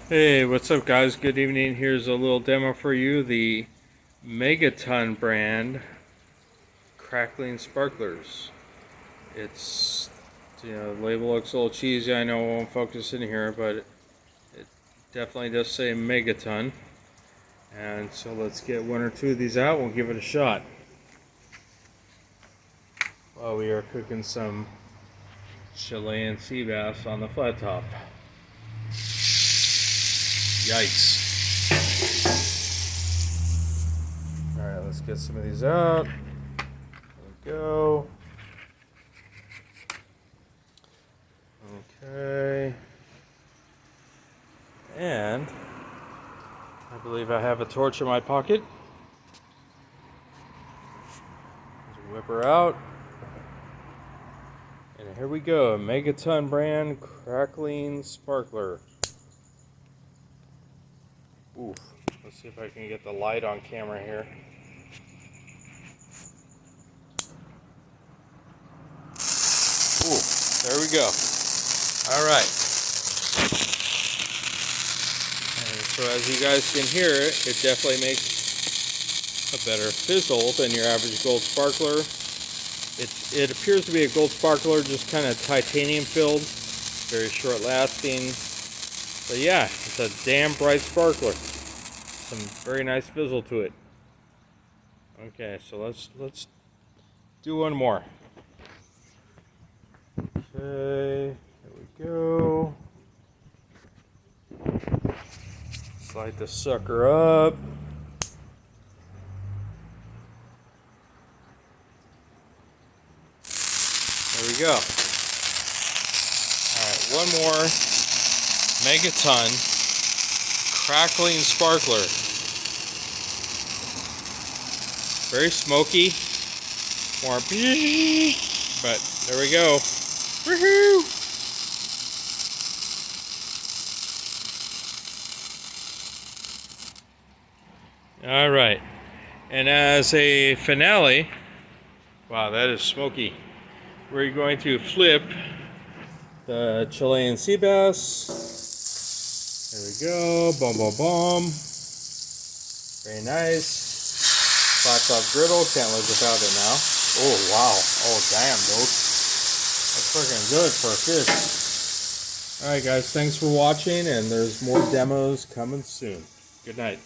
Hey, what's up guys? Good evening. Here's a little demo for you. The Megaton brand Crackling Sparklers. It's, the label looks a little cheesy. I know I won't focus in here, but it definitely does say Megaton. And so let's get one or two of these out. We'll give it a shot. While we are cooking some Chilean sea bass on the flat top. Yikes. Alright, let's get some of these out. There we go. Okay. And I believe I have a torch in my pocket. Let's whip her out. And here we go. Megaton brand Crackling Sparkler. Oof. Let's see if I can get the light on camera here. Ooh, there we go. Alright. So as you guys can hear, it definitely makes a better fizzle than your average gold sparkler. It appears to be a gold sparkler, just kind of titanium filled, very short lasting. But yeah, it's a damn bright sparkler. Some very nice fizzle to it. Okay, so let's do one more. Okay, there we go. Slide the sucker up. There we go. Alright, one more Megaton Crackling Sparkler. Very smoky. More but there we go. Woohoo! Alright. And as a finale, wow, that is smoky. We're going to flip the Chilean sea bass. There we go. Boom, boom, boom. Very nice. Flat top griddle. Can't live without it now. Oh, wow. Oh, damn, dude. That's freaking good for a fish. Alright, guys. Thanks for watching, and there's more demos coming soon. Good night.